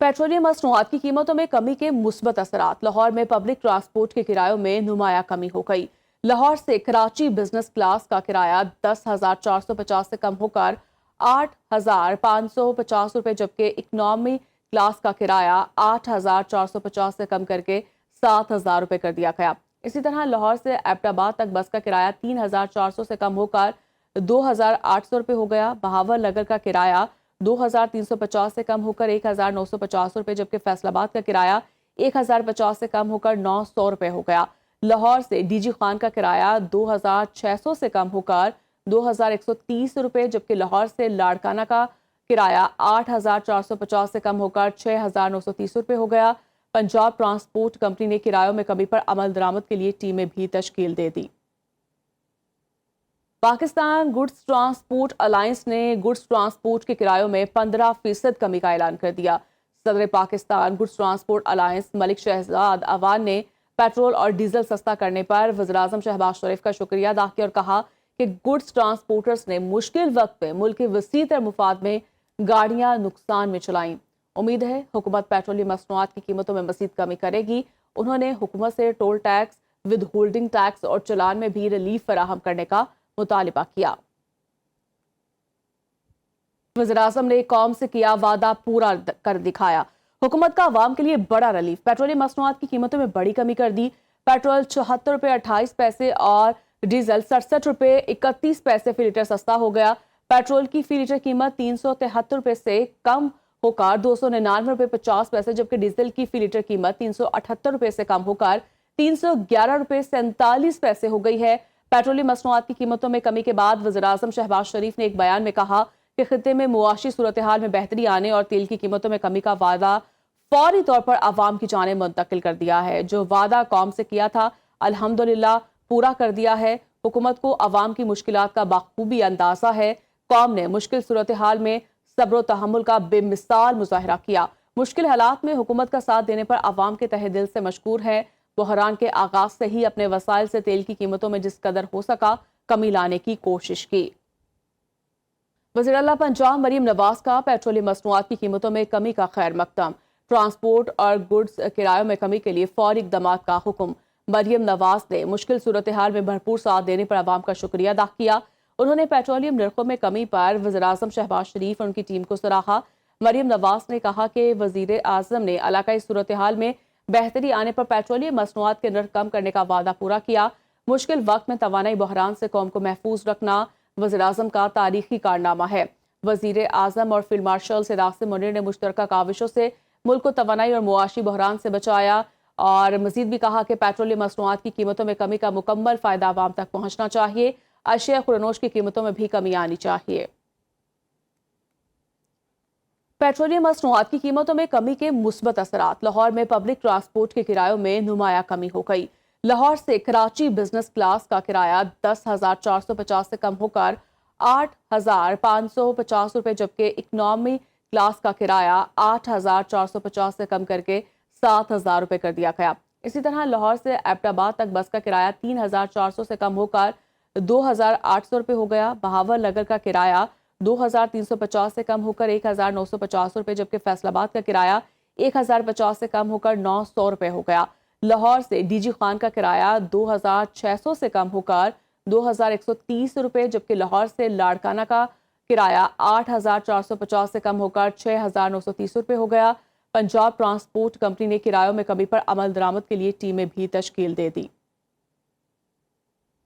Petroleum मसनूआत की कीमतों में कमी के मुस्बत असरात। लाहौर में पब्लिक ट्रांसपोर्ट के किरायों में नुमाया कमी हो गई। लाहौर से कराची बिजनेस क्लास का किराया 10,450 से कम होकर 8,550 रुपये, जबकि इकनॉमी क्लास का किराया 8,450 से कम करके 7,000 रुपये कर दिया गया। इसी तरह लाहौर से एबटाबाद तक बस का किराया 3,400 से कम होकर 2,800 रुपये हो गया। बहावल नगर का किराया 2,350 से कम होकर 1,950 रुपये, जबकि फैसलाबाद का किराया 1,050 से कम होकर 900 रुपये हो गया। लाहौर से डीजी खान का किराया 2,600 से कम होकर 2,130 रुपये, जबकि लाहौर से लाड़काना का किराया 8,450 से कम होकर 6,930 रुपये हो गया। पंजाब ट्रांसपोर्ट कंपनी ने किरायों में कमी पर अमल दरामद के लिए टीमें भी तश्कील दे दी। पाकिस्तान गुड्स ट्रांसपोर्ट अलायंस ने गुड्स ट्रांसपोर्ट के किरायों में 15% कमी का ऐलान कर दिया। सदर Pakistan goods transport alliance Malik Shahzad Awan ने पेट्रोल और डीजल सस्ता करने पर वज़ीर-ए-आज़म शहबाज शरीफ का शुक्रिया अदा किया और कहा कि गुड्स ट्रांसपोर्टर्स ने मुश्किल वक्त में मुल्क के वसी तर मुफाद में गाड़ियां नुकसान में चलाईं। उम्मीद है हुकूमत पेट्रोलियम मसनूआत की कीमतों में मज़ीद कमी करेगी। उन्होंने हुकूमत से toll tax, with holding tax और चलान में भी रिलीफ फराहम करने का मुतालिबा किया। वज़ीर-ए-आज़म ने कौम से किया वादा पूरा कर दिखाया। हुकूमत का अवाम के लिए बड़ा रिलीफ। पेट्रोलियम मसनूआत की कीमतों में बड़ी कमी कर दी। पेट्रोल 74 रुपये 28 पैसे और डीजल 67 रुपये 31 पैसे फी लीटर सस्ता हो गया। पेट्रोल की फी लीटर कीमत 373 रुपये से कम होकर 299 रुपये 50 पैसे, जबकि डीजल की फी लीटर कीमत 378 रुपये से कम होकर 311 रुपये 47 पैसे हो गई है। पेट्रोलियम मसनूआत की कीमतों में कमी के बाद वज़ीर-ए-आज़म शहबाज शरीफ ने एक बयान में कहा कि खित्ते में मुआशी सूरत हाल में बेहतरी आने और तेल की कीमतों में कमी का वादा फौरी तौर पर आवाम की जाने मुंतकिल कर दिया है। जो वादा कौम से किया था अल्हम्दुलिल्लाह पूरा कर दिया है। हुकूमत को आवाम की मुश्किलात का बाखूबी अंदाजा है। कौम ने मुश्किल सूरत हाल में सब्र व तहम्मुल का बेमिसाल मुजाहरा किया। मुश्किल हालात में हुकूमत का साथ देने पर आवाम के तहे दिल से मशकूर है। बहरान के आगाज से ही अपने वसाइल से तेल की कीमतों में जिस कदर हो सका कमी लाने की कोशिश की। वज़ीर आला पंजाब मरीम नवाज का पेट्रोलियम मसनूआत की कीमतों में कमी का खैर मकदम। ट्रांसपोर्ट और गुड्स किरायों में कमी के लिए फौरी इक़दामात का हुक्म। मरीम नवाज ने मुश्किल सूरत हाल में भरपूर साथ देने पर आवाम का शुक्रिया अदा किया। उन्होंने पेट्रोलियम नरखों में कमी पर वज़ीर-ए-आज़म शहबाज शरीफ और उनकी टीम को सराहा। मरीम नवाज ने कहा कि वज़ीर-ए-आज़म ने इलाकाई सूरत हाल में बेहतरी आने पर पेट्रोलियम मसनूआत के नर्ख कम करने का वादा पूरा किया। मुश्किल वक्त में तवानाई बहरान से कौम को महफूज रखना वज़ीर-ए-आज़म का तारीखी कारनामा है। वज़ीर-ए-आज़म और फील्ड मार्शल सिराज मुनीर ने मुश्तरका काविशों से मुल्क को तवानाई और मुआशी बहरान से बचाया और मजीद भी कहा कि पेट्रोलियम मसनूआत की कीमतों में कमी का मुकम्मल फायदा आवाम तक पहुंचना चाहिए। अशिया खुरनोश की कीमतों में भी कमी आनी चाहिए। पेट्रोलियम मसनूआत की कीमतों में कमी के मुस्बत असरात। लाहौर में पब्लिक ट्रांसपोर्ट के किरायों में नुमाया कमी हो गई। लाहौर से कराची बिजनेस क्लास का किराया 10,450 से कम होकर 8,550 रुपये, जबकि इकनॉमी क्लास का किराया 8,450 से कम करके 7,000 रुपये कर दिया गया। इसी तरह लाहौर से एबटाबाद तक बस का किराया 3,400 से कम होकर 2,800 रुपये हो गया। बहावल नगर का किराया 2,350 से कम होकर 1,950 रुपये, जबकि फैसलाबाद का किराया 1,050 से कम होकर 900 रुपये हो गया। लाहौर से डीजी खान का किराया 2,600 से कम होकर 2,130 रुपये, जबकि लाहौर से लाड़काना का किराया 8,450 से कम होकर 6,930 रुपये हो गया। पंजाब ट्रांसपोर्ट कंपनी ने किरायों में कमी पर अमल दरामद के लिए टीमें भी तश्कील दे दी।